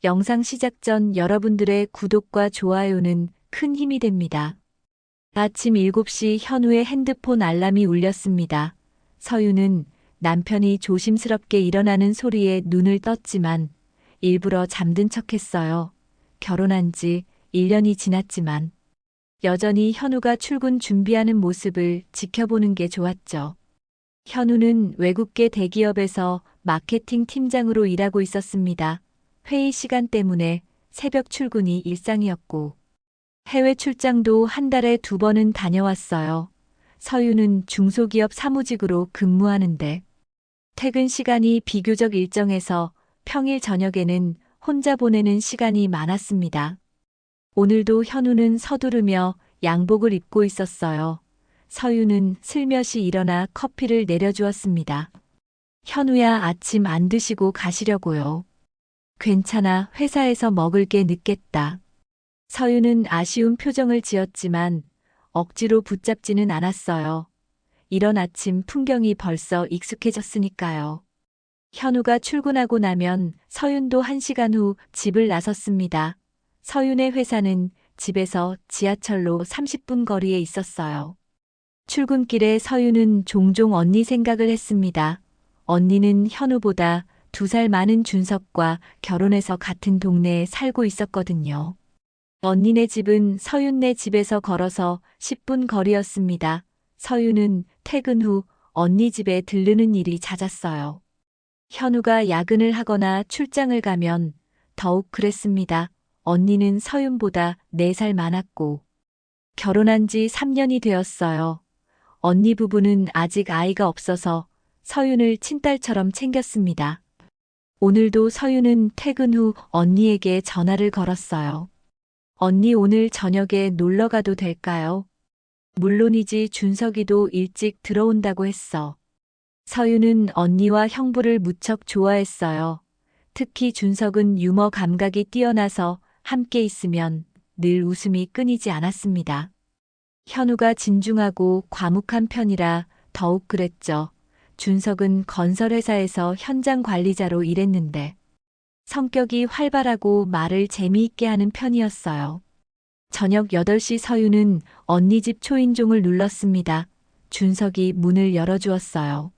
영상 시작 전 여러분들의 구독과 좋아요는 큰 힘이 됩니다. 아침 7시 현우의 핸드폰 알람이 울렸습니다. 서유는 남편이 조심스럽게 일어나는 소리에 눈을 떴지만 일부러 잠든 척했어요. 결혼한 지 1년이 지났지만 여전히 현우가 출근 준비하는 모습을 지켜보는 게 좋았죠. 현우는 외국계 대기업에서 마케팅 팀장으로 일하고 있었습니다. 회의 시간 때문에 새벽 출근이 일상이었고 해외 출장도 한 달에 2번은 다녀왔어요. 서유는 중소기업 사무직으로 근무하는데 퇴근 시간이 비교적 일정해서 평일 저녁에는 혼자 보내는 시간이 많았습니다. 오늘도 현우는 서두르며 양복을 입고 있었어요. 서유는 슬며시 일어나 커피를 내려주었습니다. 현우야, 아침 안 드시고 가시려고요. 괜찮아, 회사에서 먹을 게 늦겠다. 서유는 아쉬운 표정을 지었지만 억지로 붙잡지는 않았어요. 이런 아침 풍경이 벌써 익숙해졌으니까요. 현우가 출근하고 나면 서윤도 1시간 후 집을 나섰습니다. 서윤의 회사는 집에서 지하철로 30분 거리에 있었어요. 출근길에 서윤은 종종 언니 생각을 했습니다. 언니는 현우보다 2살 많은 준석과 결혼해서 같은 동네에 살고 있었거든요. 언니네 집은 서윤네 집에서 걸어서 10분 거리였습니다. 서윤은 퇴근 후 언니 집에 들르는 일이 잦았어요. 현우가 야근을 하거나 출장을 가면 더욱 그랬습니다. 언니는 서윤보다 4살 많았고 결혼한 지 3년이 되었어요. 언니 부부는 아직 아이가 없어서 서윤을 친딸처럼 챙겼습니다. 오늘도 서윤은 퇴근 후 언니에게 전화를 걸었어요. 언니, 오늘 저녁에 놀러 가도 될까요? 물론이지, 준석이도 일찍 들어온다고 했어. 서윤은 언니와 형부를 무척 좋아했어요. 특히 준석은 유머 감각이 뛰어나서 함께 있으면 늘 웃음이 끊이지 않았습니다. 현우가 진중하고 과묵한 편이라 더욱 그랬죠. 준석은 건설회사에서 현장 관리자로 일했는데 성격이 활발하고 말을 재미있게 하는 편이었어요. 저녁 8시 서유는 언니 집 초인종을 눌렀습니다. 준석이 문을 열어주었어요.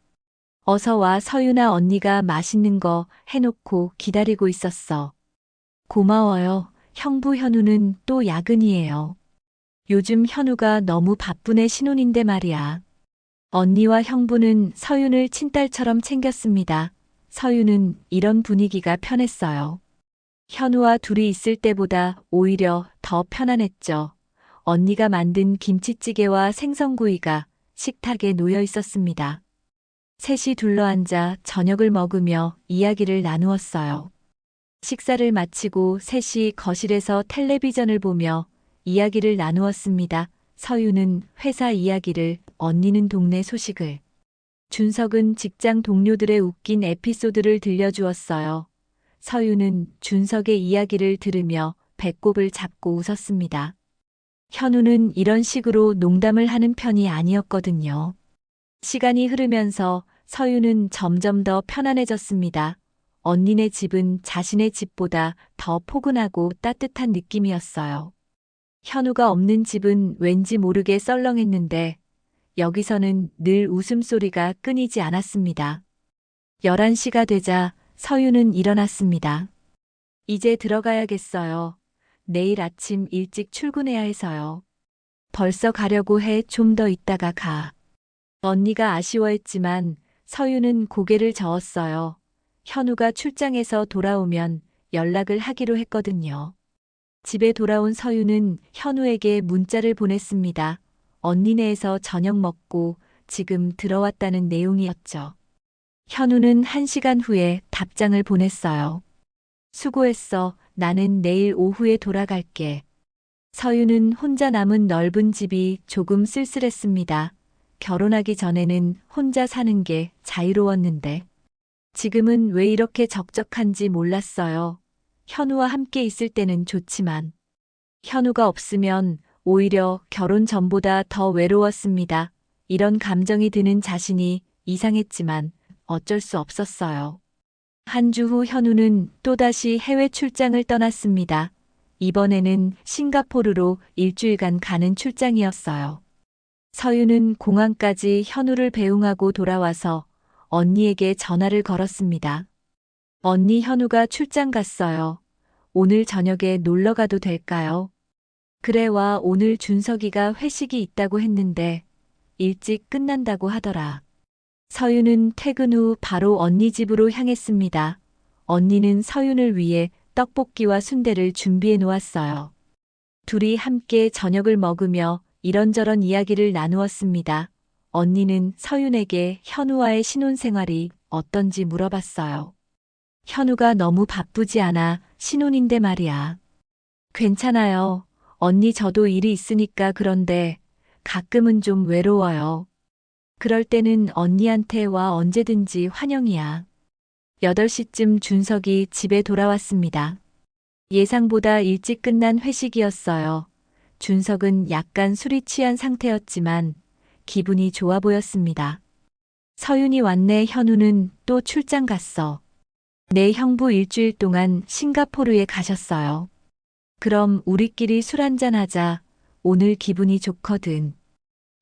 어서 와, 서유나, 언니가 맛있는 거 해놓고 기다리고 있었어. 고마워요. 형부. 현우는 또 야근이에요. 요즘 현우가 너무 바쁘네. 신혼인데 말이야. 언니와 형부는 서윤을 친딸처럼 챙겼습니다. 서윤은 이런 분위기가 편했어요. 현우와 둘이 있을 때보다 오히려 더 편안했죠. 언니가 만든 김치찌개와 생선구이가 식탁에 놓여 있었습니다. 셋이 둘러앉아 저녁을 먹으며 이야기를 나누었어요. 식사를 마치고 셋이 거실에서 텔레비전을 보며 이야기를 나누었습니다. 서유는 회사 이야기를, 언니는 동네 소식을, 준석은 직장 동료들의 웃긴 에피소드를 들려주었어요. 서유는 준석의 이야기를 들으며 배꼽을 잡고 웃었습니다. 현우는 이런 식으로 농담을 하는 편이 아니었거든요. 시간이 흐르면서 서유는 점점 더 편안해졌습니다. 언니네 집은 자신의 집보다 더 포근하고 따뜻한 느낌이었어요. 현우가 없는 집은 왠지 모르게 썰렁했는데 여기서는 늘 웃음소리가 끊이지 않았습니다. 11시가 되자 서유는 일어났습니다. 이제 들어가야겠어요. 내일 아침 일찍 출근해야 해서요. 벌써 가려고 해. 좀 더 있다가 가. 언니가 아쉬워했지만 서유는 고개를 저었어요. 현우가 출장에서 돌아오면 연락을 하기로 했거든요. 집에 돌아온 서유는 현우에게 문자를 보냈습니다. 언니네에서 저녁 먹고 지금 들어왔다는 내용이었죠. 현우는 1시간 후에 답장을 보냈어요. 수고했어. 나는 내일 오후에 돌아갈게. 서유는 혼자 남은 넓은 집이 조금 쓸쓸했습니다. 결혼하기 전에는 혼자 사는 게 자유로웠는데 지금은 왜 이렇게 적적한지 몰랐어요. 현우와 함께 있을 때는 좋지만 현우가 없으면 오히려 결혼 전보다 더 외로웠습니다. 이런 감정이 드는 자신이 이상했지만 어쩔 수 없었어요. 한 주 후 현우는 또다시 해외 출장을 떠났습니다. 이번에는 싱가포르로 일주일간 가는 출장이었어요. 서윤은 공항까지 현우를 배웅하고 돌아와서 언니에게 전화를 걸었습니다. 언니, 현우가 출장 갔어요. 오늘 저녁에 놀러 가도 될까요? 그래, 와. 오늘 준석이가 회식이 있다고 했는데 일찍 끝난다고 하더라. 서윤은 퇴근 후 바로 언니 집으로 향했습니다. 언니는 서윤을 위해 떡볶이와 순대를 준비해 놓았어요. 둘이 함께 저녁을 먹으며 이런저런 이야기를 나누었습니다. 언니는 서윤에게 현우와의 신혼생활이 어떤지 물어봤어요. 현우가 너무 바쁘지 않아? 신혼인데 말이야. 괜찮아요. 언니, 저도 일이 있으니까. 그런데 가끔은 좀 외로워요. 그럴 때는 언니한테 와. 언제든지 환영이야. 8시쯤 준석이 집에 돌아왔습니다. 예상보다 일찍 끝난 회식이었어요. 준석은 약간 술이 취한 상태였지만 기분이 좋아 보였습니다. 서윤이 왔네. 현우는 또 출장 갔어. 내 형부 일주일 동안 싱가포르에 가셨어요. 그럼 우리끼리 술 한잔 하자. 오늘 기분이 좋거든.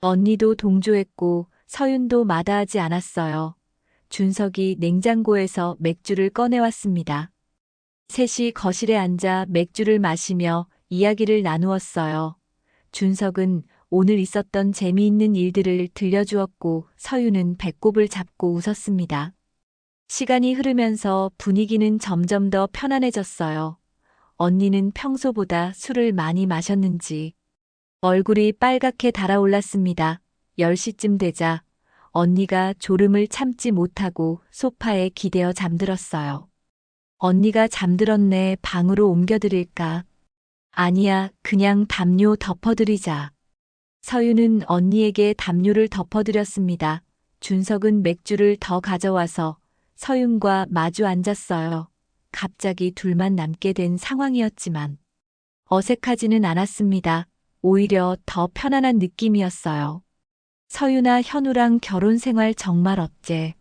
언니도 동조했고 서윤도 마다하지 않았어요. 준석이 냉장고에서 맥주를 꺼내왔습니다. 셋이 거실에 앉아 맥주를 마시며 이야기를 나누었어요. 준석은 오늘 있었던 재미있는 일들을 들려주었고 서윤은 배꼽을 잡고 웃었습니다. 시간이 흐르면서 분위기는 점점 더 편안해졌어요. 언니는 평소보다 술을 많이 마셨는지 얼굴이 빨갛게 달아올랐습니다. 10시쯤 되자 언니가 졸음을 참지 못하고 소파에 기대어 잠들었어요. 언니가 잠들었네. 방으로 옮겨드릴까? 아니야, 그냥 담요 덮어드리자. 서윤은 언니에게 담요를 덮어드렸습니다. 준석은 맥주를 더 가져와서 서윤과 마주 앉았어요. 갑자기 둘만 남게 된 상황이었지만 어색하지는 않았습니다. 오히려 더 편안한 느낌이었어요. 서윤아, 현우랑 결혼 생활 정말 어째?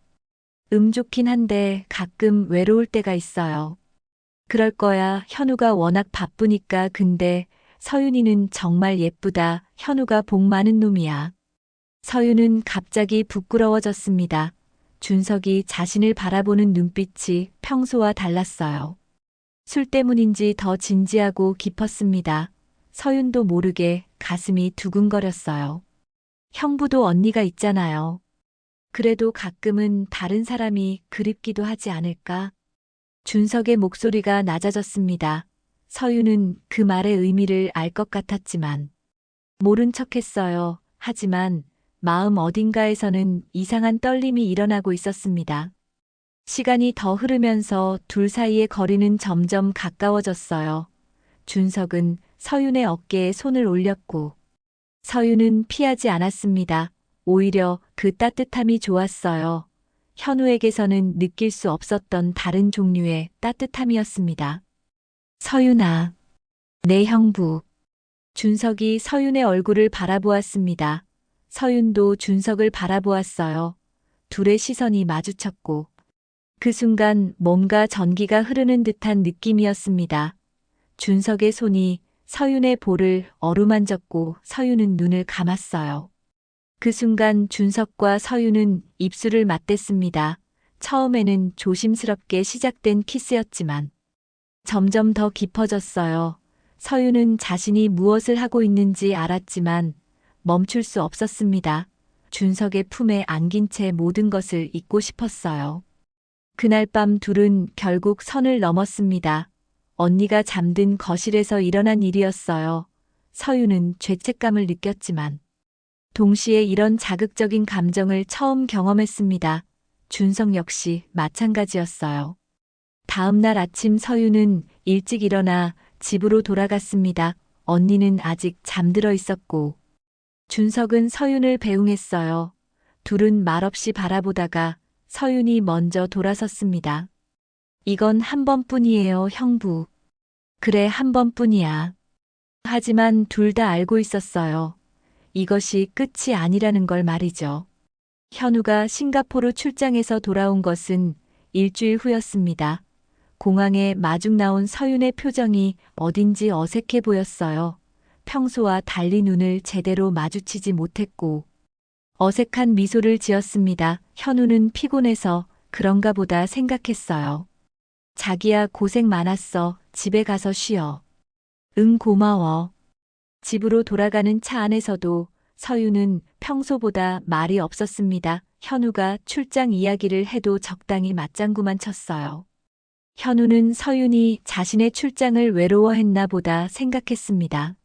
좋긴 한데 가끔 외로울 때가 있어요. 그럴 거야. 현우가 워낙 바쁘니까. 근데 서윤이는 정말 예쁘다. 현우가 복 많은 놈이야. 서윤은 갑자기 부끄러워졌습니다. 준석이 자신을 바라보는 눈빛이 평소와 달랐어요. 술 때문인지 더 진지하고 깊었습니다. 서윤도 모르게 가슴이 두근거렸어요. 형부도 언니가 있잖아요. 그래도 가끔은 다른 사람이 그립기도 하지 않을까? 준석의 목소리가 낮아졌습니다. 서윤은 그 말의 의미를 알 것 같았지만 모른 척했어요. 하지만 마음 어딘가에서는 이상한 떨림이 일어나고 있었습니다. 시간이 더 흐르면서 둘 사이의 거리는 점점 가까워졌어요. 준석은 서윤의 어깨에 손을 올렸고 서윤은 피하지 않았습니다. 오히려 그 따뜻함이 좋았어요. 현우에게서는 느낄 수 없었던 다른 종류의 따뜻함이었습니다. 서윤아, 내 형부. 준석이 서윤의 얼굴을 바라보았습니다. 서윤도 준석을 바라보았어요. 둘의 시선이 마주쳤고 그 순간 뭔가 전기가 흐르는 듯한 느낌이었습니다. 준석의 손이 서윤의 볼을 어루만졌고 서윤은 눈을 감았어요. 그 순간 준석과 서윤은 입술을 맞댔습니다. 처음에는 조심스럽게 시작된 키스였지만 점점 더 깊어졌어요. 서윤은 자신이 무엇을 하고 있는지 알았지만 멈출 수 없었습니다. 준석의 품에 안긴 채 모든 것을 잊고 싶었어요. 그날 밤 둘은 결국 선을 넘었습니다. 언니가 잠든 거실에서 일어난 일이었어요. 서윤은 죄책감을 느꼈지만 동시에 이런 자극적인 감정을 처음 경험했습니다. 준석 역시 마찬가지였어요. 다음 날 아침 서윤은 일찍 일어나 집으로 돌아갔습니다. 언니는 아직 잠들어 있었고 준석은 서윤을 배웅했어요. 둘은 말없이 바라보다가 서윤이 먼저 돌아섰습니다. 이건 한 번뿐이에요, 형부. 그래, 한 번뿐이야. 하지만 둘 다 알고 있었어요. 이것이 끝이 아니라는 걸 말이죠. 현우가 싱가포르 출장에서 돌아온 것은 일주일 후였습니다. 공항에 마중 나온 서윤의 표정이 어딘지 어색해 보였어요. 평소와 달리 눈을 제대로 마주치지 못했고 어색한 미소를 지었습니다. 현우는 피곤해서 그런가 보다 생각했어요. 자기야 고생 많았어. 집에 가서 쉬어. 응 고마워. 집으로 돌아가는 차 안에서도 서윤은 평소보다 말이 없었습니다. 현우가 출장 이야기를 해도 적당히 맞장구만 쳤어요. 현우는 서윤이 자신의 출장을 외로워했나 보다 생각했습니다.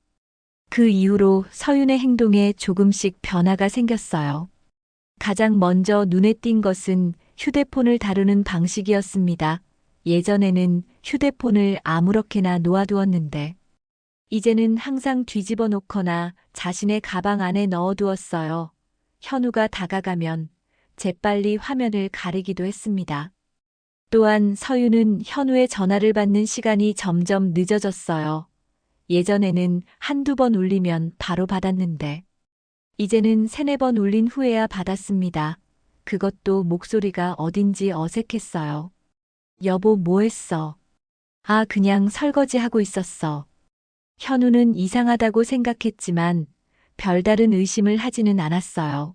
그 이후로 서윤의 행동에 조금씩 변화가 생겼어요. 가장 먼저 눈에 띈 것은 휴대폰을 다루는 방식이었습니다. 예전에는 휴대폰을 아무렇게나 놓아두었는데, 이제는 항상 뒤집어 놓거나 자신의 가방 안에 넣어두었어요. 현우가 다가가면 재빨리 화면을 가리기도 했습니다. 또한 서윤은 현우의 전화를 받는 시간이 점점 늦어졌어요. 예전에는 한두 번 울리면 바로 받았는데, 이제는 세네 번 울린 후에야 받았습니다. 그것도 목소리가 어딘지 어색했어요. 여보, 뭐 했어? 아, 그냥 설거지하고 있었어. 현우는 이상하다고 생각했지만 별다른 의심을 하지는 않았어요.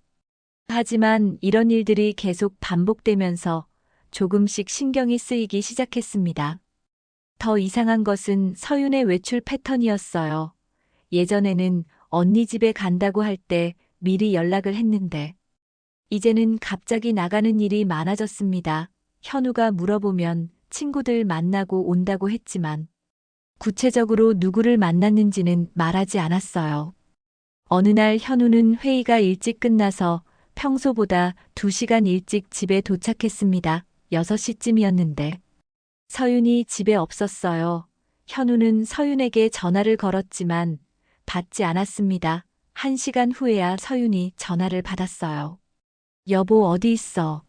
하지만 이런 일들이 계속 반복되면서 조금씩 신경이 쓰이기 시작했습니다. 더 이상한 것은 서윤의 외출 패턴이었어요. 예전에는 언니 집에 간다고 할 때 미리 연락을 했는데, 이제는 갑자기 나가는 일이 많아졌습니다. 현우가 물어보면 친구들 만나고 온다고 했지만, 구체적으로 누구를 만났는지는 말하지 않았어요. 어느 날 현우는 회의가 일찍 끝나서 평소보다 2시간 일찍 집에 도착했습니다. 6시쯤이었는데 서윤이 집에 없었어요. 현우는 서윤에게 전화를 걸었지만 받지 않았습니다. 1시간 후에야 서윤이 전화를 받았어요. 여보, 어디 있어?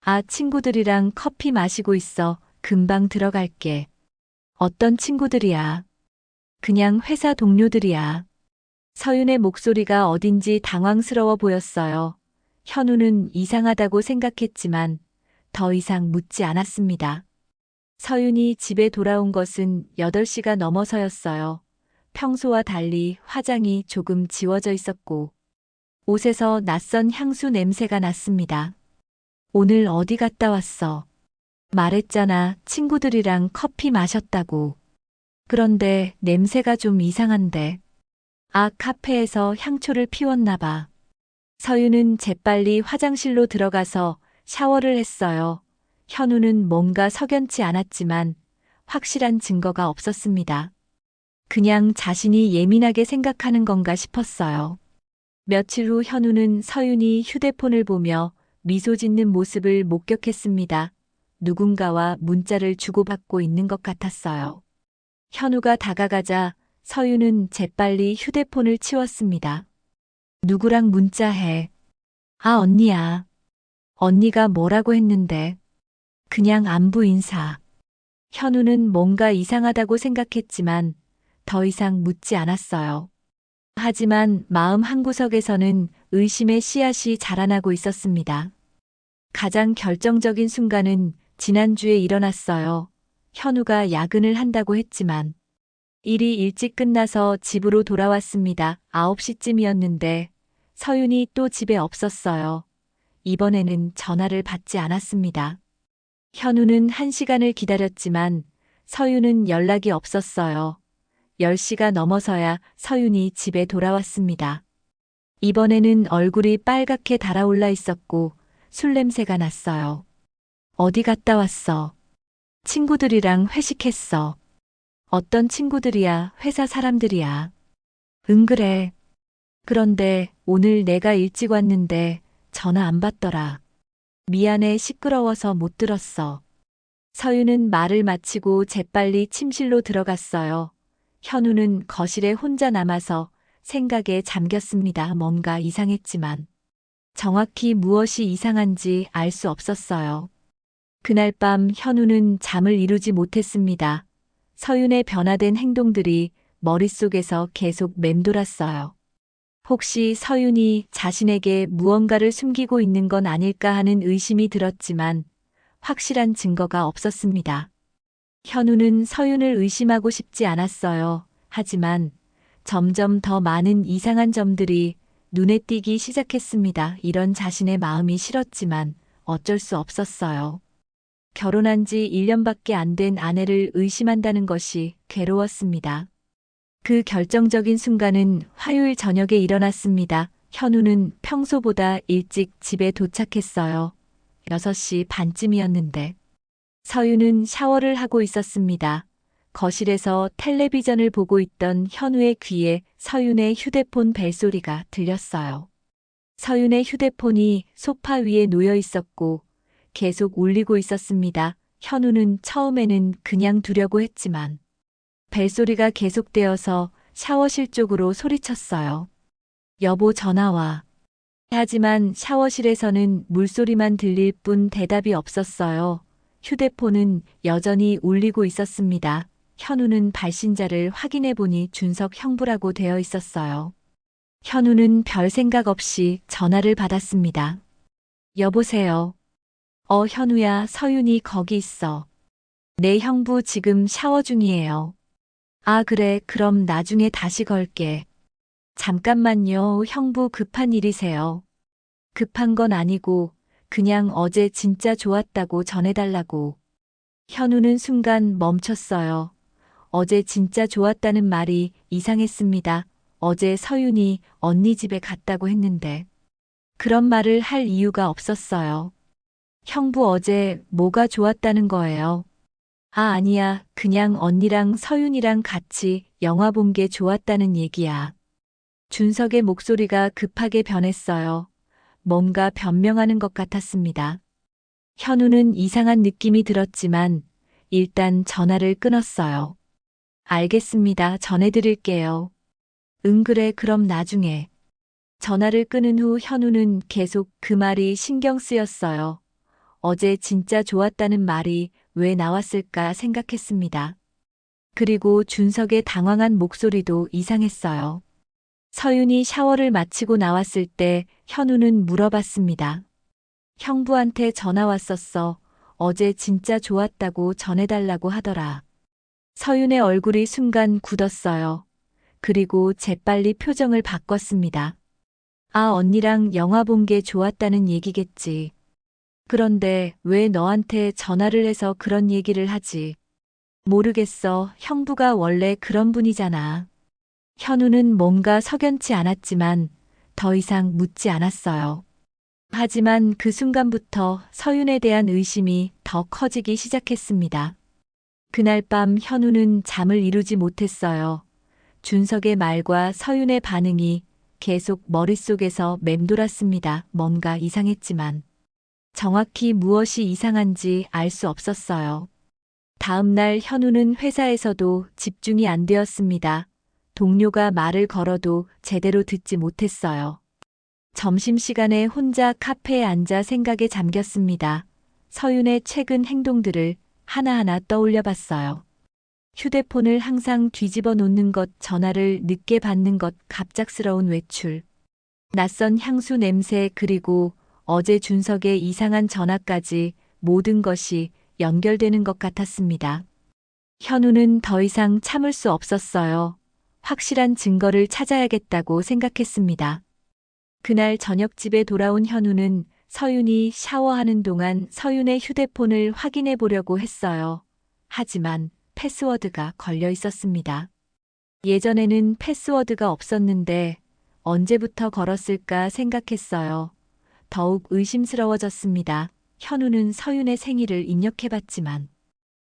아, 친구들이랑 커피 마시고 있어. 금방 들어갈게. 어떤 친구들이야? 그냥 회사 동료들이야. 서윤의 목소리가 어딘지 당황스러워 보였어요. 현우는 이상하다고 생각했지만 더 이상 묻지 않았습니다. 서윤이 집에 돌아온 것은 8시가 넘어서였어요. 평소와 달리 화장이 조금 지워져 있었고 옷에서 낯선 향수 냄새가 났습니다. 오늘 어디 갔다 왔어? 말했잖아, 친구들이랑 커피 마셨다고. 그런데 냄새가 좀 이상한데. 아, 카페에서 향초를 피웠나 봐. 서윤은 재빨리 화장실로 들어가서 샤워를 했어요. 현우는 뭔가 석연치 않았지만 확실한 증거가 없었습니다. 그냥 자신이 예민하게 생각하는 건가 싶었어요. 며칠 후 현우는 서윤이 휴대폰을 보며 미소 짓는 모습을 목격했습니다. 누군가와 문자를 주고받고 있는 것 같았어요. 현우가 다가가자 서윤은 재빨리 휴대폰을 치웠습니다. 누구랑 문자해? 아, 언니야. 언니가 뭐라고 했는데? 그냥 안부 인사. 현우는 뭔가 이상하다고 생각했지만 더 이상 묻지 않았어요. 하지만 마음 한구석에서는 의심의 씨앗이 자라나고 있었습니다. 가장 결정적인 순간은 지난주에 일어났어요. 현우가 야근을 한다고 했지만 일이 일찍 끝나서 집으로 돌아왔습니다. 9시쯤이었는데 서윤이 또 집에 없었어요. 이번에는 전화를 받지 않았습니다. 현우는 1시간을 기다렸지만 서윤은 연락이 없었어요. 10시가 넘어서야 서윤이 집에 돌아왔습니다. 이번에는 얼굴이 빨갛게 달아올라 있었고 술 냄새가 났어요. 어디 갔다 왔어? 친구들이랑 회식했어. 어떤 친구들이야? 회사 사람들이야. 응, 그래. 그런데 오늘 내가 일찍 왔는데 전화 안 받더라. 미안해, 시끄러워서 못 들었어. 서윤은 말을 마치고 재빨리 침실로 들어갔어요. 현우는 거실에 혼자 남아서 생각에 잠겼습니다. 뭔가 이상했지만 정확히 무엇이 이상한지 알 수 없었어요. 그날 밤 현우는 잠을 이루지 못했습니다. 서윤의 변화된 행동들이 머릿속에서 계속 맴돌았어요. 혹시 서윤이 자신에게 무언가를 숨기고 있는 건 아닐까 하는 의심이 들었지만 확실한 증거가 없었습니다. 현우는 서윤을 의심하고 싶지 않았어요. 하지만 점점 더 많은 이상한 점들이 눈에 띄기 시작했습니다. 이런 자신의 마음이 싫었지만 어쩔 수 없었어요. 결혼한 지 1년밖에 안 된 아내를 의심한다는 것이 괴로웠습니다. 그 결정적인 순간은 화요일 저녁에 일어났습니다. 현우는 평소보다 일찍 집에 도착했어요. 6시 반쯤이었는데 서윤은 샤워를 하고 있었습니다. 거실에서 텔레비전을 보고 있던 현우의 귀에 서윤의 휴대폰 벨소리가 들렸어요. 서윤의 휴대폰이 소파 위에 놓여 있었고 계속 울리고 있었습니다. 현우는 처음에는 그냥 두려고 했지만 벨소리가 계속되어서 샤워실 쪽으로 소리쳤어요. 여보 전화 와. 하지만 샤워실에서는 물소리만 들릴 뿐 대답이 없었어요. 휴대폰은 여전히 울리고 있었습니다. 현우는 발신자를 확인해 보니 준석 형부라고 되어 있었어요. 현우는 별 생각 없이 전화를 받았습니다. 여보세요. 현우야, 서윤이 거기 있어. 내 형부 지금 샤워 중이에요. 아, 그래, 그럼 나중에 다시 걸게. 잠깐만요, 형부 급한 일이세요. 급한 건 아니고 그냥 어제 진짜 좋았다고 전해달라고. 현우는 순간 멈췄어요. 어제 진짜 좋았다는 말이 이상했습니다. 어제 서윤이 언니 집에 갔다고 했는데 그런 말을 할 이유가 없었어요. 형부 어제 뭐가 좋았다는 거예요? 아, 아니야. 그냥 언니랑 서윤이랑 같이 영화 본 게 좋았다는 얘기야. 준석의 목소리가 급하게 변했어요. 뭔가 변명하는 것 같았습니다. 현우는 이상한 느낌이 들었지만 일단 전화를 끊었어요. 알겠습니다. 전해드릴게요. 응, 그래, 그럼 나중에. 전화를 끊은 후 현우는 계속 그 말이 신경 쓰였어요. 어제 진짜 좋았다는 말이 왜 나왔을까 생각했습니다. 그리고 준석의 당황한 목소리도 이상했어요. 서윤이 샤워를 마치고 나왔을 때 현우는 물어봤습니다. 형부한테 전화 왔었어. 어제 진짜 좋았다고 전해달라고 하더라. 서윤의 얼굴이 순간 굳었어요. 그리고 재빨리 표정을 바꿨습니다. 아, 언니랑 영화 본 게 좋았다는 얘기겠지. 그런데 왜 너한테 전화를 해서 그런 얘기를 하지? 모르겠어. 형부가 원래 그런 분이잖아. 현우는 뭔가 석연치 않았지만 더 이상 묻지 않았어요. 하지만 그 순간부터 서윤에 대한 의심이 더 커지기 시작했습니다. 그날 밤 현우는 잠을 이루지 못했어요. 준석의 말과 서윤의 반응이 계속 머릿속에서 맴돌았습니다. 뭔가 이상했지만 정확히 무엇이 이상한지 알 수 없었어요. 다음 날 현우는 회사에서도 집중이 안 되었습니다. 동료가 말을 걸어도 제대로 듣지 못했어요. 점심시간에 혼자 카페에 앉아 생각에 잠겼습니다. 서윤의 최근 행동들을 하나하나 떠올려 봤어요. 휴대폰을 항상 뒤집어 놓는 것, 전화를 늦게 받는 것, 갑작스러운 외출, 낯선 향수 냄새, 그리고 어제 준석의 이상한 전화까지 모든 것이 연결되는 것 같았습니다. 현우는 더 이상 참을 수 없었어요. 확실한 증거를 찾아야겠다고 생각했습니다. 그날 저녁 집에 돌아온 현우는 서윤이 샤워하는 동안 서윤의 휴대폰을 확인해 보려고 했어요. 하지만 패스워드가 걸려 있었습니다. 예전에는 패스워드가 없었는데 언제부터 걸었을까 생각했어요. 더욱 의심스러워졌습니다. 현우는 서윤의 생일을 입력해봤지만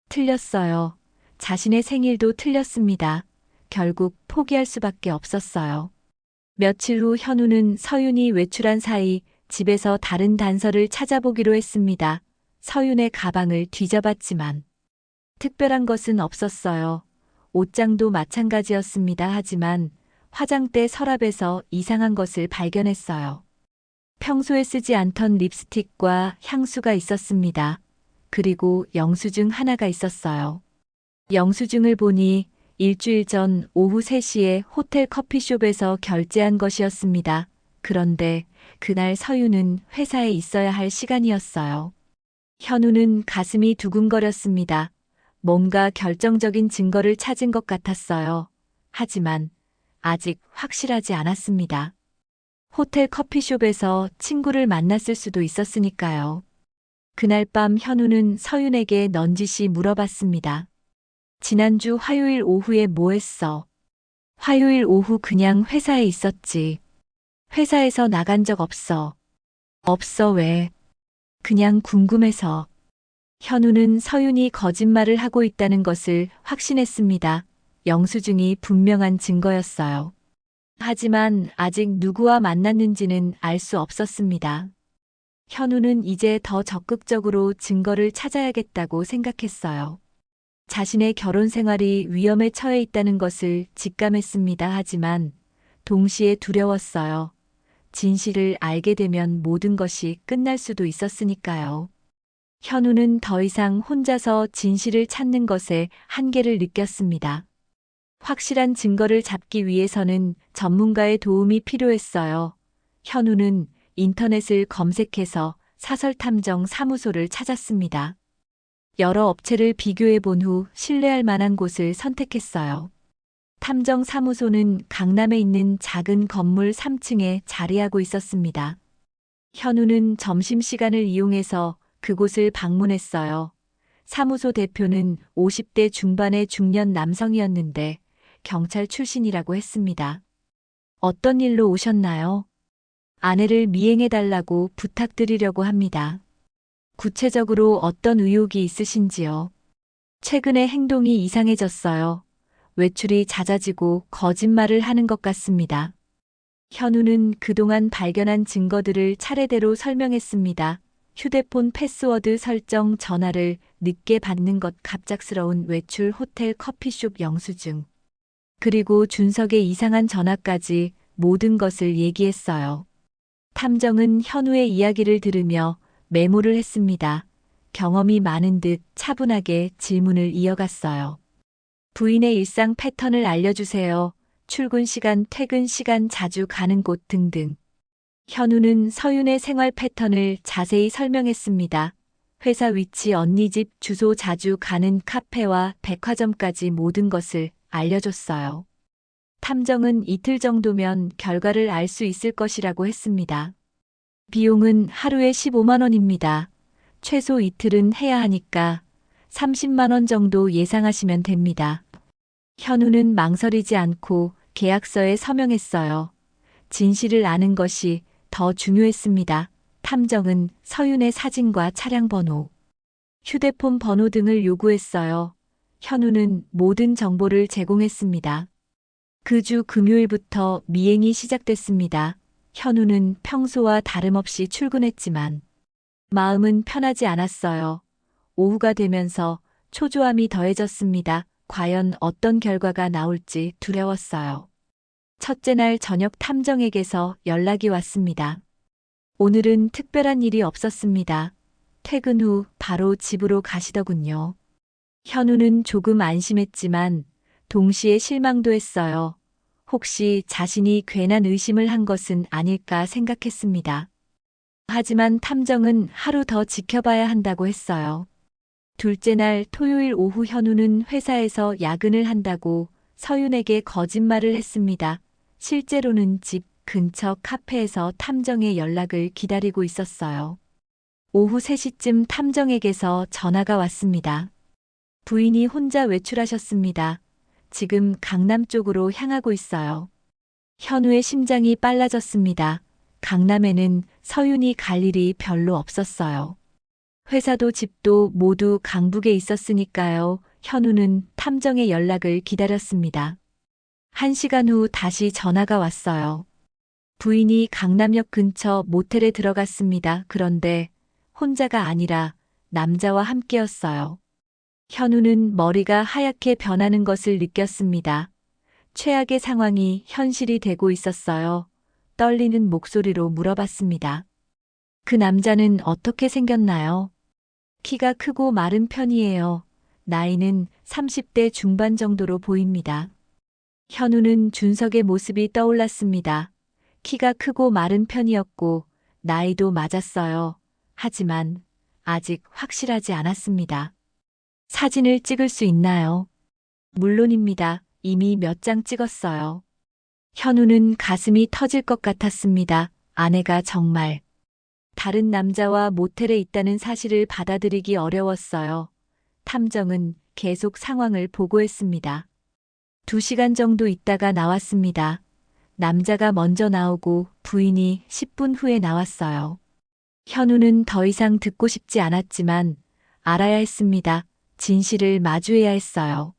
틀렸어요. 자신의 생일도 틀렸습니다. 결국 포기할 수밖에 없었어요. 며칠 후 현우는 서윤이 외출한 사이 집에서 다른 단서를 찾아보기로 했습니다. 서윤의 가방을 뒤져봤지만 특별한 것은 없었어요. 옷장도 마찬가지였습니다. 하지만 화장대 서랍에서 이상한 것을 발견했어요. 평소에 쓰지 않던 립스틱과 향수가 있었습니다. 그리고 영수증 하나가 있었어요. 영수증을 보니 일주일 전 오후 3시에 호텔 커피숍에서 결제한 것이었습니다. 그런데 그날 서윤은 회사에 있어야 할 시간이었어요. 현우는 가슴이 두근거렸습니다. 뭔가 결정적인 증거를 찾은 것 같았어요. 하지만 아직 확실하지 않았습니다. 호텔 커피숍에서 친구를 만났을 수도 있었으니까요. 그날 밤 현우는 서윤에게 넌지시 물어봤습니다. 지난주 화요일 오후에 뭐 했어? 화요일 오후 그냥 회사에 있었지. 회사에서 나간 적 없어. 없어 왜? 그냥 궁금해서. 현우는 서윤이 거짓말을 하고 있다는 것을 확신했습니다. 영수증이 분명한 증거였어요. 하지만 아직 누구와 만났는지는 알 수 없었습니다. 현우는 이제 더 적극적으로 증거를 찾아야겠다고 생각했어요. 자신의 결혼 생활이 위험에 처해 있다는 것을 직감했습니다. 하지만 동시에 두려웠어요. 진실을 알게 되면 모든 것이 끝날 수도 있었으니까요. 현우는 더 이상 혼자서 진실을 찾는 것에 한계를 느꼈습니다. 확실한 증거를 잡기 위해서는 전문가의 도움이 필요했어요. 현우는 인터넷을 검색해서 사설탐정 사무소를 찾았습니다. 여러 업체를 비교해 본 후 신뢰할 만한 곳을 선택했어요. 탐정 사무소는 강남에 있는 작은 건물 3층에 자리하고 있었습니다. 현우는 점심시간을 이용해서 그곳을 방문했어요. 사무소 대표는 50대 중반의 중년 남성이었는데 경찰 출신이라고 했습니다. 어떤 일로 오셨나요? 아내를 미행해달라고 부탁드리려고 합니다. 구체적으로 어떤 의혹이 있으신지요? 최근에 행동이 이상해졌어요. 외출이 잦아지고 거짓말을 하는 것 같습니다. 현우는 그동안 발견한 증거들을 차례대로 설명했습니다. 휴대폰 패스워드 설정, 전화를 늦게 받는 것, 갑작스러운 외출, 호텔 커피숍 영수증. 그리고 준석의 이상한 전화까지 모든 것을 얘기했어요. 탐정은 현우의 이야기를 들으며 메모를 했습니다. 경험이 많은 듯 차분하게 질문을 이어갔어요. 부인의 일상 패턴을 알려주세요. 출근 시간, 퇴근 시간, 자주 가는 곳 등등. 현우는 서윤의 생활 패턴을 자세히 설명했습니다. 회사 위치, 언니 집 주소, 자주 가는 카페와 백화점까지 모든 것을 알려줬어요. 탐정은 이틀 정도면 결과를 알 수 있을 것이라고 했습니다. 비용은 하루에 15만 원입니다. 최소 이틀은 해야 하니까 30만 원 정도 예상하시면 됩니다. 현우는 망설이지 않고 계약서에 서명했어요. 진실을 아는 것이 더 중요했습니다. 탐정은 서윤의 사진과 차량 번호, 휴대폰 번호 등을 요구했어요. 현우는 모든 정보를 제공했습니다. 그 주 금요일부터 미행이 시작됐습니다. 현우는 평소와 다름없이 출근했지만 마음은 편하지 않았어요. 오후가 되면서 초조함이 더해졌습니다. 과연 어떤 결과가 나올지 두려웠어요. 첫째 날 저녁 탐정에게서 연락이 왔습니다. 오늘은 특별한 일이 없었습니다. 퇴근 후 바로 집으로 가시더군요. 현우는 조금 안심했지만 동시에 실망도 했어요. 혹시 자신이 괜한 의심을 한 것은 아닐까 생각했습니다. 하지만 탐정은 하루 더 지켜봐야 한다고 했어요. 둘째 날 토요일 오후 현우는 회사에서 야근을 한다고 서윤에게 거짓말을 했습니다. 실제로는 집 근처 카페에서 탐정의 연락을 기다리고 있었어요. 오후 3시쯤 탐정에게서 전화가 왔습니다. 부인이 혼자 외출하셨습니다. 지금 강남 쪽으로 향하고 있어요. 현우의 심장이 빨라졌습니다. 강남에는 서윤이 갈 일이 별로 없었어요. 회사도 집도 모두 강북에 있었으니까요. 현우는 탐정의 연락을 기다렸습니다. 1시간 후 다시 전화가 왔어요. 부인이 강남역 근처 모텔에 들어갔습니다. 그런데 혼자가 아니라 남자와 함께였어요. 현우는 머리가 하얗게 변하는 것을 느꼈습니다. 최악의 상황이 현실이 되고 있었어요. 떨리는 목소리로 물어봤습니다. 그 남자는 어떻게 생겼나요? 키가 크고 마른 편이에요. 나이는 30대 중반 정도로 보입니다. 현우는 준석의 모습이 떠올랐습니다. 키가 크고 마른 편이었고 나이도 맞았어요. 하지만 아직 확실하지 않았습니다. 사진을 찍을 수 있나요? 물론입니다. 이미 몇 장 찍었어요. 현우는 가슴이 터질 것 같았습니다. 아내가 정말 다른 남자와 모텔에 있다는 사실을 받아들이기 어려웠어요. 탐정은 계속 상황을 보고했습니다. 2시간 정도 있다가 나왔습니다. 남자가 먼저 나오고 부인이 10분 후에 나왔어요. 현우는 더 이상 듣고 싶지 않았지만 알아야 했습니다. 진실을 마주해야 했어요.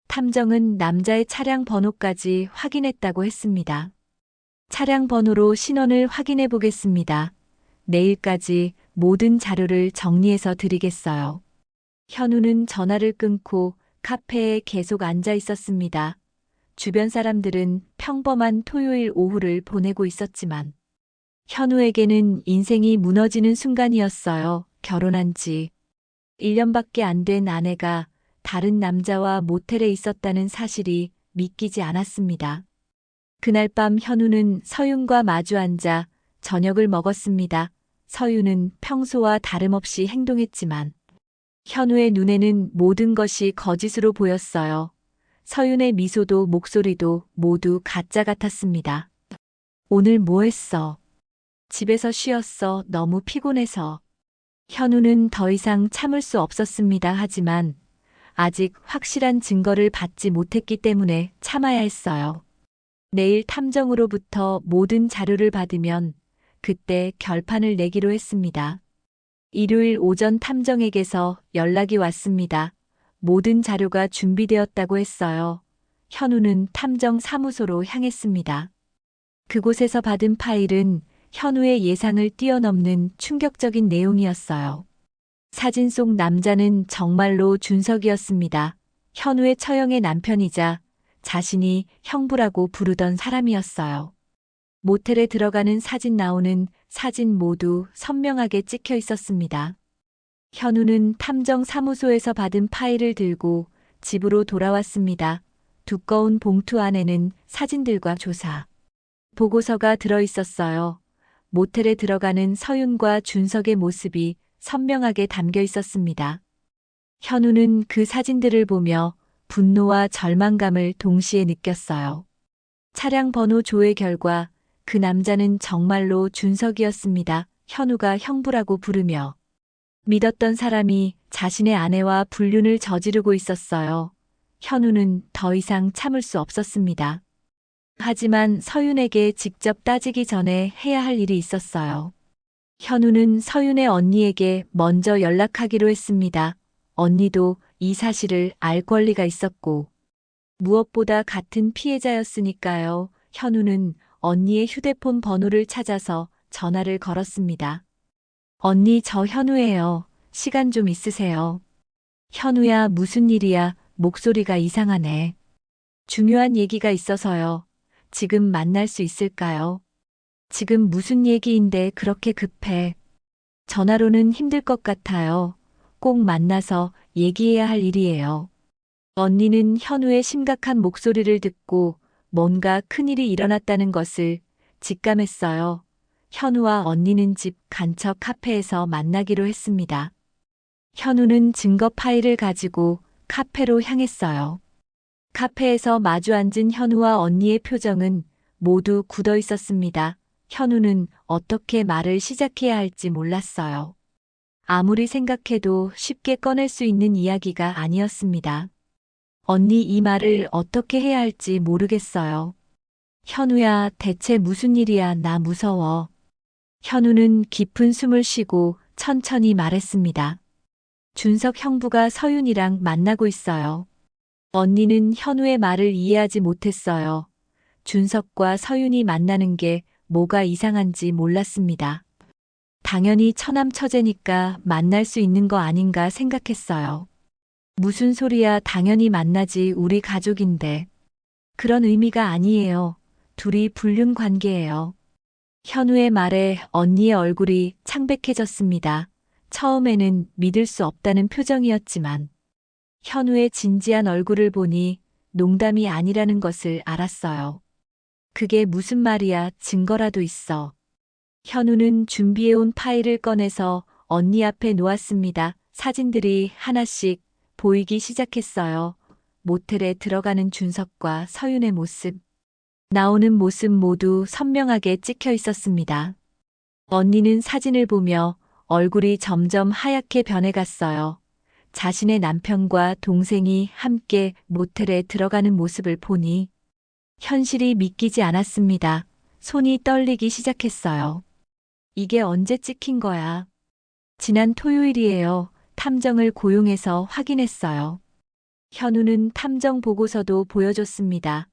탐정은 남자의 차량 번호까지 확인했다고 했습니다. 차량 번호로 신원을 확인해 보겠습니다. 내일까지 모든 자료를 정리해서 드리겠어요. 현우는 전화를 끊고 카페에 계속 앉아 있었습니다. 주변 사람들은 평범한 토요일 오후를 보내고 있었지만 현우에게는 인생이 무너지는 순간이었어요. 결혼한 지 1년밖에 안 된 아내가 다른 남자와 모텔에 있었다는 사실이 믿기지 않았습니다. 그날 밤 현우는 서윤과 마주 앉아 저녁을 먹었습니다. 서윤은 평소와 다름없이 행동했지만 현우의 눈에는 모든 것이 거짓으로 보였어요. 서윤의 미소도 목소리도 모두 가짜 같았습니다. 오늘 뭐 했어? 집에서 쉬었어. 너무 피곤해서. 현우는 더 이상 참을 수 없었습니다. 하지만 아직 확실한 증거를 받지 못했기 때문에 참아야 했어요. 내일 탐정으로부터 모든 자료를 받으면 그때 결판을 내기로 했습니다. 일요일 오전 탐정에게서 연락이 왔습니다. 모든 자료가 준비되었다고 했어요. 현우는 탐정 사무소로 향했습니다. 그곳에서 받은 파일은 현우의 예상을 뛰어넘는 충격적인 내용이었어요. 사진 속 남자는 정말로 준석이었습니다. 현우의 처형의 남편이자 자신이 형부라고 부르던 사람이었어요. 모텔에 들어가는 사진 나오는 사진 모두 선명하게 찍혀 있었습니다. 현우는 탐정 사무소에서 받은 파일을 들고 집으로 돌아왔습니다. 두꺼운 봉투 안에는 사진들과 조사 보고서가 들어 있었어요. 모텔에 들어가는 서윤과 준석의 모습이 선명하게 담겨 있었습니다. 현우는 그 사진들을 보며 분노와 절망감을 동시에 느꼈어요. 차량 번호 조회 결과 그 남자는 정말로 준석이었습니다. 현우가 형부라고 부르며 믿었던 사람이 자신의 아내와 불륜을 저지르고 있었어요. 현우는 더 이상 참을 수 없었습니다. 하지만 서윤에게 직접 따지기 전에 해야 할 일이 있었어요. 현우는 서윤의 언니에게 먼저 연락하기로 했습니다. 언니도 이 사실을 알 권리가 있었고 무엇보다 같은 피해자였으니까요. 현우는 언니의 휴대폰 번호를 찾아서 전화를 걸었습니다. 언니, 저 현우예요. 시간 좀 있으세요? 현우야, 무슨 일이야? 목소리가 이상하네. 중요한 얘기가 있어서요. 지금 만날 수 있을까요? 지금 무슨 얘기인데 그렇게 급해? 전화로는 힘들 것 같아요. 꼭 만나서 얘기해야 할 일이에요. 언니는 현우의 심각한 목소리를 듣고 뭔가 큰일이 일어났다는 것을 직감했어요. 현우와 언니는 집 간척 카페에서 만나기로 했습니다. 현우는 증거 파일을 가지고 카페로 향했어요. 카페에서 마주 앉은 현우와 언니의 표정은 모두 굳어 있었습니다. 현우는 어떻게 말을 시작해야 할지 몰랐어요. 아무리 생각해도 쉽게 꺼낼 수 있는 이야기가 아니었습니다. 언니, 이 말을 어떻게 해야 할지 모르겠어요. 현우야, 대체 무슨 일이야? 나 무서워. 현우는 깊은 숨을 쉬고 천천히 말했습니다. 준석 형부가 서윤이랑 만나고 있어요. 언니는 현우의 말을 이해하지 못했어요. 준석과 서윤이 만나는 게 뭐가 이상한지 몰랐습니다. 당연히 처남처제니까 만날 수 있는 거 아닌가 생각했어요. 무슨 소리야, 당연히 만나지, 우리 가족인데. 그런 의미가 아니에요. 둘이 불륜 관계예요. 현우의 말에 언니의 얼굴이 창백해졌습니다. 처음에는 믿을 수 없다는 표정이었지만 현우의 진지한 얼굴을 보니 농담이 아니라는 것을 알았어요. 그게 무슨 말이야, 증거라도 있어. 현우는 준비해온 파일을 꺼내서 언니 앞에 놓았습니다. 사진들이 하나씩 보이기 시작했어요. 모텔에 들어가는 준석과 서윤의 모습. 나오는 모습 모두 선명하게 찍혀 있었습니다. 언니는 사진을 보며 얼굴이 점점 하얗게 변해갔어요. 자신의 남편과 동생이 함께 모텔에 들어가는 모습을 보니 현실이 믿기지 않았습니다. 손이 떨리기 시작했어요. 이게 언제 찍힌 거야? 지난 토요일이에요. 탐정을 고용해서 확인했어요. 현우는 탐정 보고서도 보여줬습니다.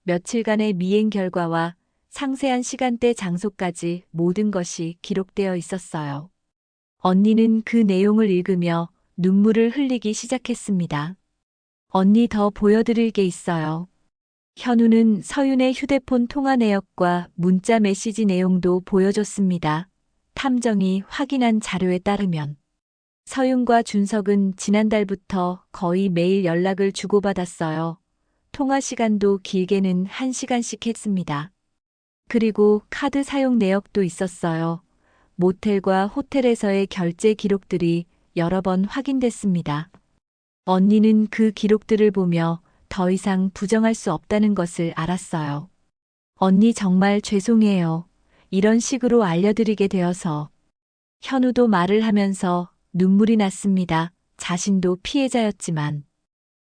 며칠간의 미행 결과와 상세한 시간대 장소까지 모든 것이 기록되어 있었어요. 언니는 그 내용을 읽으며 눈물을 흘리기 시작했습니다. 언니 더 보여드릴 게 있어요. 현우는 서윤의 휴대폰 통화 내역과 문자 메시지 내용도 보여줬습니다. 탐정이 확인한 자료에 따르면 서윤과 준석은 지난달부터 거의 매일 연락을 주고받았어요. 통화 시간도 길게는 1시간씩 했습니다. 그리고 카드 사용 내역도 있었어요. 모텔과 호텔에서의 결제 기록들이 여러 번 확인됐습니다. 언니는 그 기록들을 보며 더 이상 부정할 수 없다는 것을 알았어요. 언니 정말 죄송해요. 이런 식으로 알려드리게 되어서. 현우도 말을 하면서 눈물이 났습니다. 자신도 피해자였지만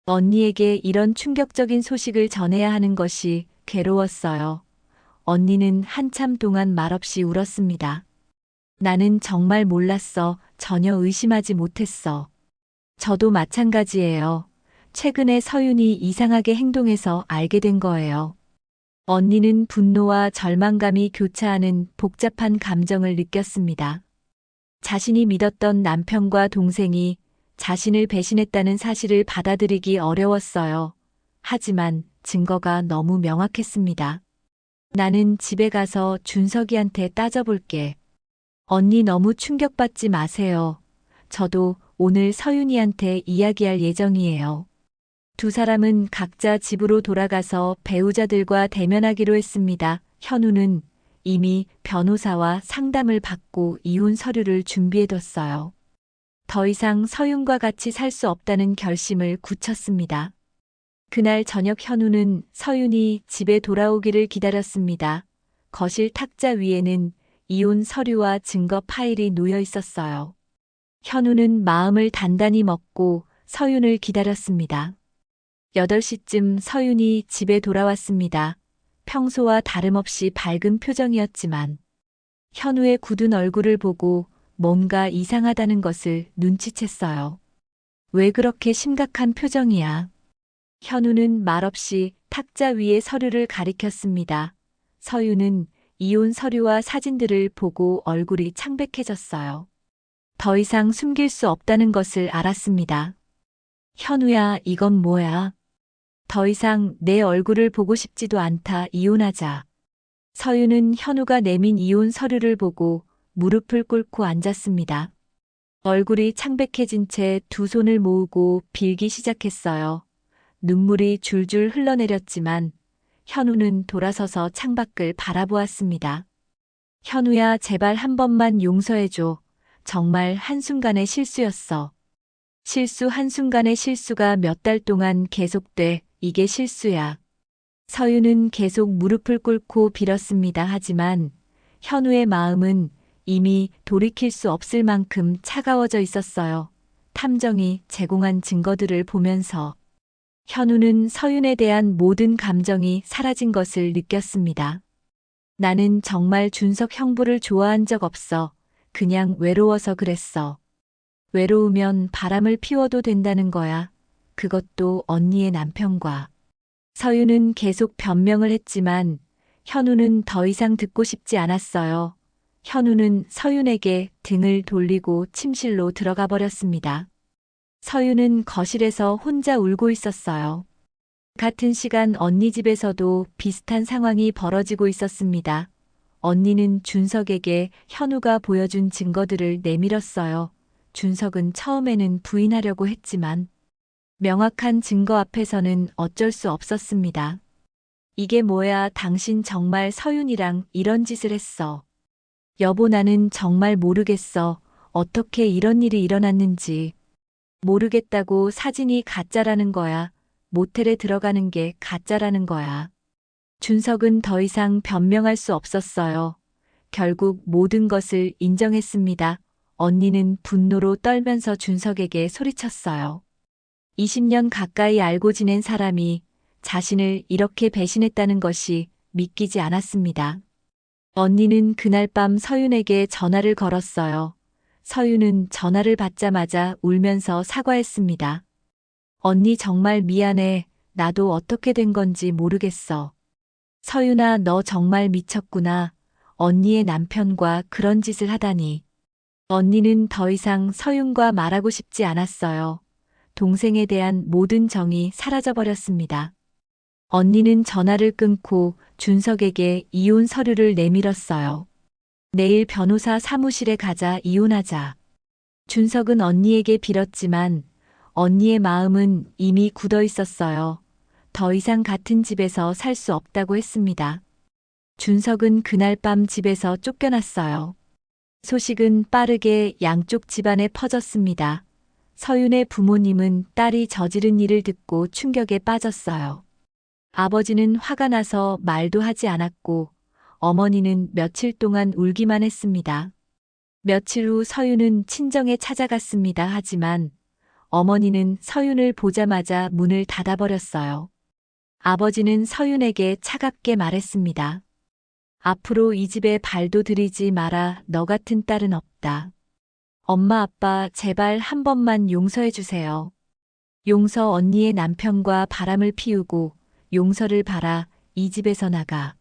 언니에게 이런 충격적인 소식을 전해야 하는 것이 괴로웠어요. 언니는 한참 동안 말없이 울었습니다. 나는 정말 몰랐어. 전혀 의심하지 못했어. 저도 마찬가지예요. 최근에 서윤이 이상하게 행동해서 알게 된 거예요. 언니는 분노와 절망감이 교차하는 복잡한 감정을 느꼈습니다. 자신이 믿었던 남편과 동생이 자신을 배신했다는 사실을 받아들이기 어려웠어요. 하지만 증거가 너무 명확했습니다. 나는 집에 가서 준석이한테 따져볼게. 언니 너무 충격받지 마세요. 저도 오늘 서윤이한테 이야기할 예정이에요. 두 사람은 각자 집으로 돌아가서 배우자들과 대면하기로 했습니다. 현우는 이미 변호사와 상담을 받고 이혼 서류를 준비해뒀어요. 더 이상 서윤과 같이 살 수 없다는 결심을 굳혔습니다. 그날 저녁 현우는 서윤이 집에 돌아오기를 기다렸습니다. 거실 탁자 위에는 이혼 서류와 증거 파일이 놓여 있었어요. 현우는 마음을 단단히 먹고 서윤을 기다렸습니다. 8시쯤 서윤이 집에 돌아왔습니다. 평소와 다름없이 밝은 표정이었지만 현우의 굳은 얼굴을 보고 뭔가 이상하다는 것을 눈치챘어요. 왜 그렇게 심각한 표정이야? 현우는 말없이 탁자 위에 서류를 가리켰습니다. 서윤은 이혼 서류와 사진들을 보고 얼굴이 창백해졌어요. 더 이상 숨길 수 없다는 것을 알았습니다. 현우야, 이건 뭐야? 더 이상 내 얼굴을 보고 싶지도 않다. 이혼하자. 서윤은 현우가 내민 이혼 서류를 보고 무릎을 꿇고 앉았습니다. 얼굴이 창백해진 채 두 손을 모으고 빌기 시작했어요. 눈물이 줄줄 흘러내렸지만 현우는 돌아서서 창밖을 바라보았습니다. 현우야, 제발 한 번만 용서해줘. 정말 한순간의 실수였어. 실수 한순간의 실수가 몇 달 동안 계속돼. 이게 실수야. 서윤은 계속 무릎을 꿇고 빌었습니다. 하지만 현우의 마음은 이미 돌이킬 수 없을 만큼 차가워져 있었어요. 탐정이 제공한 증거들을 보면서 현우는 서윤에 대한 모든 감정이 사라진 것을 느꼈습니다. 나는 정말 준석 형부를 좋아한 적 없어. 그냥 외로워서 그랬어. 외로우면 바람을 피워도 된다는 거야. 그것도 언니의 남편과. 서윤은 계속 변명을 했지만 현우는 더 이상 듣고 싶지 않았어요. 현우는 서윤에게 등을 돌리고 침실로 들어가 버렸습니다. 서윤은 거실에서 혼자 울고 있었어요. 같은 시간 언니 집에서도 비슷한 상황이 벌어지고 있었습니다. 언니는 준석에게 현우가 보여준 증거들을 내밀었어요. 준석은 처음에는 부인하려고 했지만 명확한 증거 앞에서는 어쩔 수 없었습니다. 이게 뭐야? 당신 정말 서윤이랑 이런 짓을 했어. 여보, 나는 정말 모르겠어. 어떻게 이런 일이 일어났는지 모르겠다고. 사진이 가짜라는 거야. 모텔에 들어가는 게 가짜라는 거야. 준석은 더 이상 변명할 수 없었어요. 결국 모든 것을 인정했습니다. 언니는 분노로 떨면서 준석에게 소리쳤어요. 20년 가까이 알고 지낸 사람이 자신을 이렇게 배신했다는 것이 믿기지 않았습니다. 언니는 그날 밤 서윤에게 전화를 걸었어요. 서윤은 전화를 받자마자 울면서 사과했습니다. 언니 정말 미안해. 나도 어떻게 된 건지 모르겠어. 서윤아, 너 정말 미쳤구나. 언니의 남편과 그런 짓을 하다니. 언니는 더 이상 서윤과 말하고 싶지 않았어요. 동생에 대한 모든 정이 사라져버렸습니다. 언니는 전화를 끊고 준석에게 이혼 서류를 내밀었어요. 내일 변호사 사무실에 가자, 이혼하자. 준석은 언니에게 빌었지만 언니의 마음은 이미 굳어 있었어요. 더 이상 같은 집에서 살 수 없다고 했습니다. 준석은 그날 밤 집에서 쫓겨났어요. 소식은 빠르게 양쪽 집안에 퍼졌습니다. 서윤의 부모님은 딸이 저지른 일을 듣고 충격에 빠졌어요. 아버지는 화가 나서 말도 하지 않았고 어머니는 며칠 동안 울기만 했습니다. 며칠 후 서윤은 친정에 찾아갔습니다. 하지만 어머니는 서윤을 보자마자 문을 닫아버렸어요. 아버지는 서윤에게 차갑게 말했습니다. 앞으로 이 집에 발도 들이지 마라. 너 같은 딸은 없다. 엄마, 아빠, 제발 한 번만 용서해 주세요. 용서. 언니의 남편과 바람을 피우고 용서를 바라. 이 집에서 나가.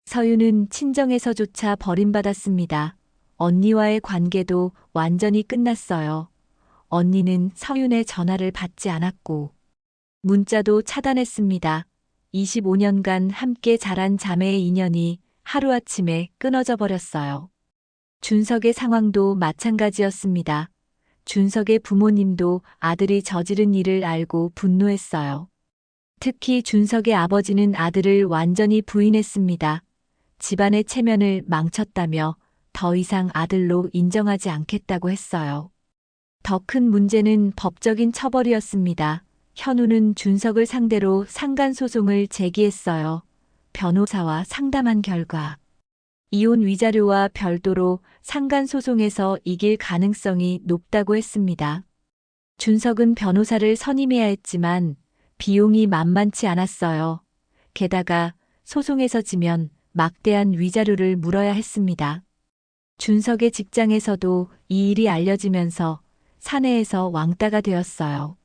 서윤은 친정에서조차 버림받았습니다. 언니와의 관계도 완전히 끝났어요. 언니는 서윤의 전화를 받지 않았고 문자도 차단했습니다. 25년간 함께 자란 자매의 인연이 하루아침에 끊어져 버렸어요. 준석의 상황도 마찬가지였습니다. 준석의 부모님도 아들이 저지른 일을 알고 분노했어요. 특히 준석의 아버지는 아들을 완전히 부인했습니다. 집안의 체면을 망쳤다며 더 이상 아들로 인정하지 않겠다고 했어요. 더 큰 문제는 법적인 처벌이었습니다. 현우는 준석을 상대로 상간소송을 제기했어요. 변호사와 상담한 결과 이혼 위자료와 별도로 상간소송에서 이길 가능성이 높다고 했습니다. 준석은 변호사를 선임해야 했지만 비용이 만만치 않았어요. 게다가 소송에서 지면 막대한 위자료를 물어야 했습니다. 준석의 직장에서도 이 일이 알려지면서 사내에서 왕따가 되었어요.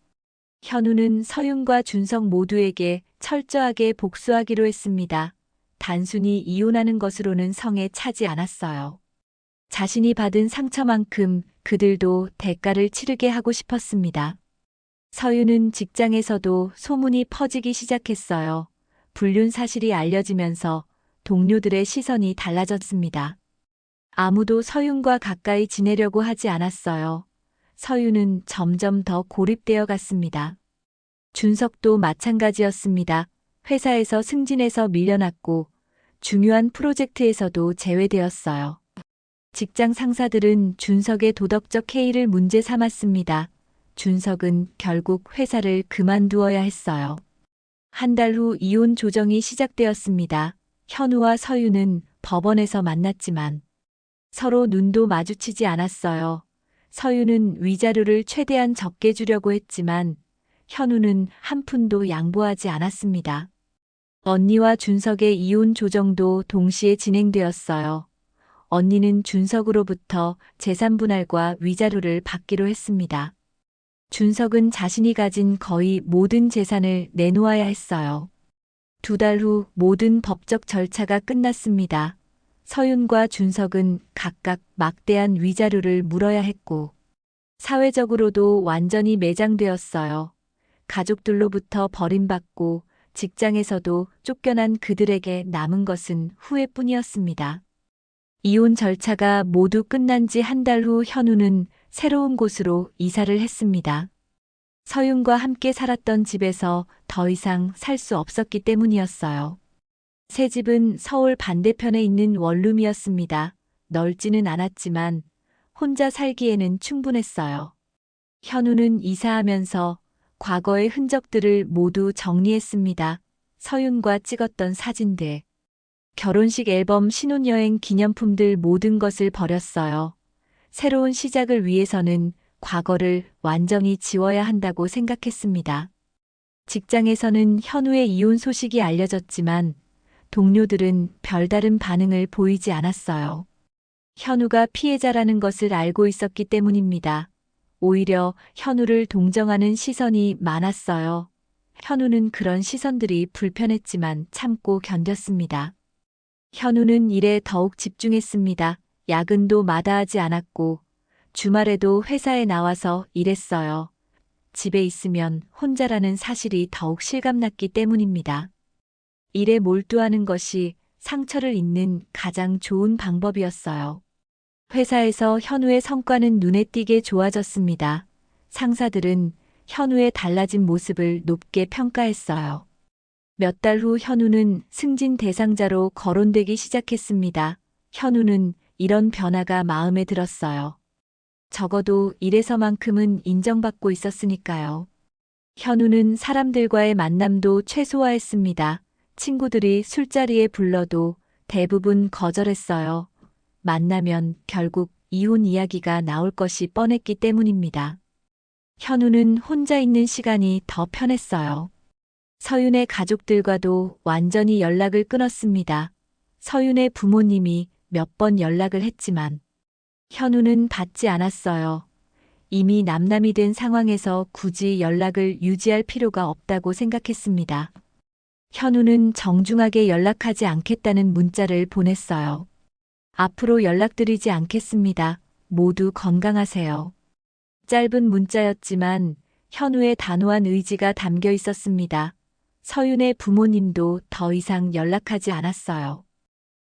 현우는 서윤과 준석 모두에게 철저하게 복수하기로 했습니다. 단순히 이혼하는 것으로는 성에 차지 않았어요. 자신이 받은 상처만큼 그들도 대가를 치르게 하고 싶었습니다. 서윤은 직장에서도 소문이 퍼지기 시작했어요. 불륜 사실이 알려지면서 동료들의 시선이 달라졌습니다. 아무도 서윤과 가까이 지내려고 하지 않았어요. 서윤은 점점 더 고립되어 갔습니다. 준석도 마찬가지였습니다. 회사에서 승진해서 밀려났고 중요한 프로젝트에서도 제외되었어요. 직장 상사들은 준석의 도덕적 해이를 문제 삼았습니다. 준석은 결국 회사를 그만두어야 했어요. 한 달 후 이혼 조정이 시작되었습니다. 현우와 서윤은 법원에서 만났지만 서로 눈도 마주치지 않았어요. 서윤은 위자료를 최대한 적게 주려고 했지만 현우는 한 푼도 양보하지 않았습니다. 언니와 준석의 이혼 조정도 동시에 진행되었어요. 언니는 준석으로부터 재산 분할과 위자료를 받기로 했습니다. 준석은 자신이 가진 거의 모든 재산을 내놓아야 했어요. 2달 후 모든 법적 절차가 끝났습니다. 서윤과 준석은 각각 막대한 위자료를 물어야 했고 사회적으로도 완전히 매장되었어요. 가족들로부터 버림받고 직장에서도 쫓겨난 그들에게 남은 것은 후회뿐이었습니다. 이혼 절차가 모두 끝난 지 한 달 후 현우는 새로운 곳으로 이사를 했습니다. 서윤과 함께 살았던 집에서 더 이상 살 수 없었기 때문이었어요. 새 집은 서울 반대편에 있는 원룸이었습니다. 넓지는 않았지만 혼자 살기에는 충분했어요. 현우는 이사하면서 과거의 흔적들을 모두 정리했습니다. 서윤과 찍었던 사진들, 결혼식 앨범, 신혼여행 기념품들 모든 것을 버렸어요. 새로운 시작을 위해서는 과거를 완전히 지워야 한다고 생각했습니다. 직장에서는 현우의 이혼 소식이 알려졌지만 동료들은 별다른 반응을 보이지 않았어요. 현우가 피해자라는 것을 알고 있었기 때문입니다. 오히려 현우를 동정하는 시선이 많았어요. 현우는 그런 시선들이 불편했지만 참고 견뎠습니다. 현우는 일에 더욱 집중했습니다. 야근도 마다하지 않았고 주말에도 회사에 나와서 일했어요. 집에 있으면 혼자라는 사실이 더욱 실감났기 때문입니다. 일에 몰두하는 것이 상처를 잊는 가장 좋은 방법이었어요. 회사에서 현우의 성과는 눈에 띄게 좋아졌습니다. 상사들은 현우의 달라진 모습을 높게 평가했어요. 몇 달 후 현우는 승진 대상자로 거론되기 시작했습니다. 현우는 이런 변화가 마음에 들었어요. 적어도 일에서만큼은 인정받고 있었으니까요. 현우는 사람들과의 만남도 최소화했습니다. 친구들이 술자리에 불러도 대부분 거절했어요. 만나면 결국 이혼 이야기가 나올 것이 뻔했기 때문입니다. 현우는 혼자 있는 시간이 더 편했어요. 서윤의 가족들과도 완전히 연락을 끊었습니다. 서윤의 부모님이 몇 번 연락을 했지만 현우는 받지 않았어요. 이미 남남이 된 상황에서 굳이 연락을 유지할 필요가 없다고 생각했습니다. 현우는 정중하게 연락하지 않겠다는 문자를 보냈어요. 앞으로 연락드리지 않겠습니다. 모두 건강하세요. 짧은 문자였지만 현우의 단호한 의지가 담겨 있었습니다. 서윤의 부모님도 더 이상 연락하지 않았어요.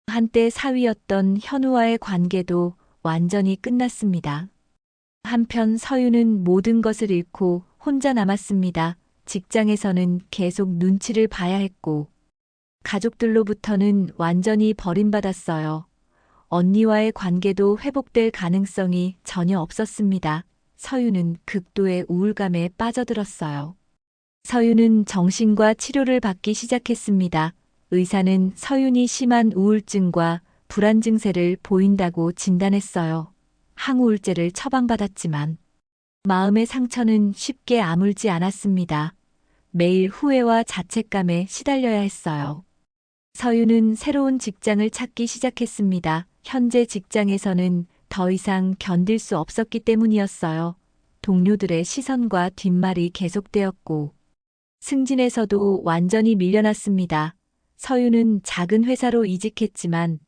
한때 사위였던 현우와의 관계도 완전히 끝났습니다. 한편 서윤은 모든 것을 잃고 혼자 남았습니다. 직장에서는 계속 눈치를 봐야 했고, 가족들로부터는 완전히 버림받았어요. 언니와의 관계도 회복될 가능성이 전혀 없었습니다. 서윤은 극도의 우울감에 빠져들었어요. 서윤은 정신과 치료를 받기 시작했습니다. 의사는 서윤이 심한 우울증과 불안 증세를 보인다고 진단했어요. 항우울제를 처방받았지만 마음의 상처는 쉽게 아물지 않았습니다. 매일 후회와 자책감에 시달려야 했어요. 서윤은 새로운 직장을 찾기 시작했습니다. 현재 직장에서는 더 이상 견딜 수 없었기 때문이었어요. 동료들의 시선과 뒷말이 계속되었고, 승진에서도 완전히 밀려났습니다. 서윤은 작은 회사로 이직했지만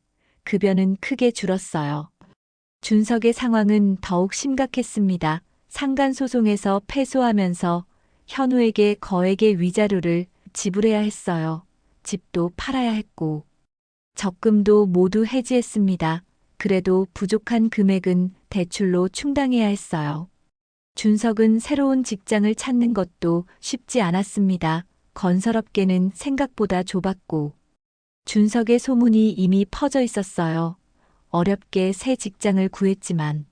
급여는 크게 줄었어요. 준석의 상황은 더욱 심각했습니다. 상간소송에서 패소하면서 현우에게 거액의 위자료를 지불해야 했어요. 집도 팔아야 했고 적금도 모두 해지했습니다. 그래도 부족한 금액은 대출로 충당해야 했어요. 준석은 새로운 직장을 찾는 것도 쉽지 않았습니다. 건설업계는 생각보다 좁았고 준석의 소문이 이미 퍼져 있었어요. 어렵게 새 직장을 구했지만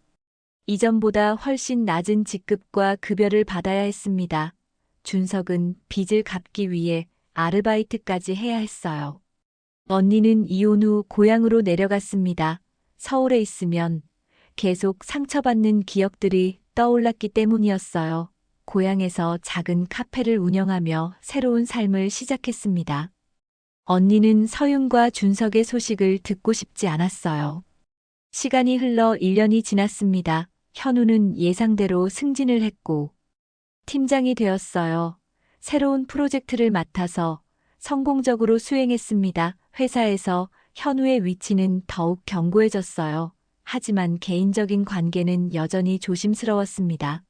이전보다 훨씬 낮은 직급과 급여를 받아야 했습니다. 준석은 빚을 갚기 위해 아르바이트까지 해야 했어요. 언니는 이혼 후 고향으로 내려갔습니다. 서울에 있으면 계속 상처받는 기억들이 떠올랐기 때문이었어요. 고향에서 작은 카페를 운영하며 새로운 삶을 시작했습니다. 언니는 서윤과 준석의 소식을 듣고 싶지 않았어요. 시간이 흘러 1년이 지났습니다. 현우는 예상대로 승진을 했고 팀장이 되었어요. 새로운 프로젝트를 맡아서 성공적으로 수행했습니다. 회사에서 현우의 위치는 더욱 견고해졌어요. 하지만 개인적인 관계는 여전히 조심스러웠습니다.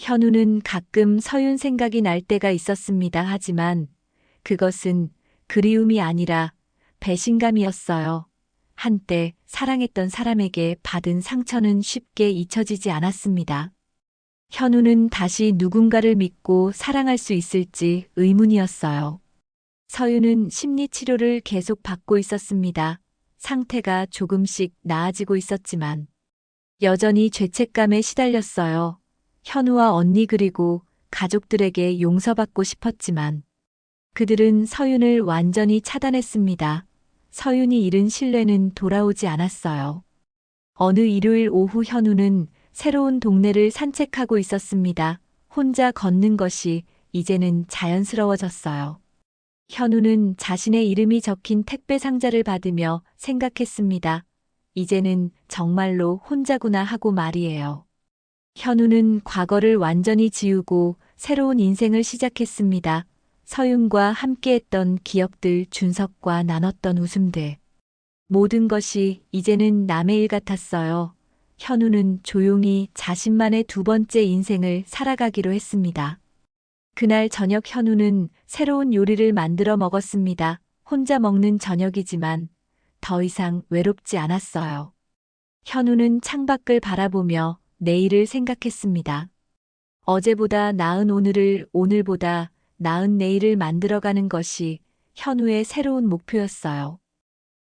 현우는 가끔 서윤 생각이 날 때가 있었습니다. 하지만 그것은 그리움이 아니라 배신감이었어요. 한때 사랑했던 사람에게 받은 상처는 쉽게 잊혀지지 않았습니다. 현우는 다시 누군가를 믿고 사랑할 수 있을지 의문이었어요. 서윤은 심리치료를 계속 받고 있었습니다. 상태가 조금씩 나아지고 있었지만 여전히 죄책감에 시달렸어요. 현우와 언니 그리고 가족들에게 용서받고 싶었지만 그들은 서윤을 완전히 차단했습니다. 서윤이 잃은 신뢰는 돌아오지 않았어요. 어느 일요일 오후 현우는 새로운 동네를 산책하고 있었습니다. 혼자 걷는 것이 이제는 자연스러워졌어요. 현우는 자신의 이름이 적힌 택배 상자를 받으며 생각했습니다. 이제는 정말로 혼자구나 하고 말이에요. 현우는 과거를 완전히 지우고 새로운 인생을 시작했습니다. 서윤과 함께했던 기억들, 준석과 나눴던 웃음들. 모든 것이 이제는 남의 일 같았어요. 현우는 조용히 자신만의 두 번째 인생을 살아가기로 했습니다. 그날 저녁 현우는 새로운 요리를 만들어 먹었습니다. 혼자 먹는 저녁이지만 더 이상 외롭지 않았어요. 현우는 창밖을 바라보며 내일을 생각했습니다. 어제보다 나은 오늘을, 오늘보다 나은 내일을 만들어가는 것이 현우의 새로운 목표였어요.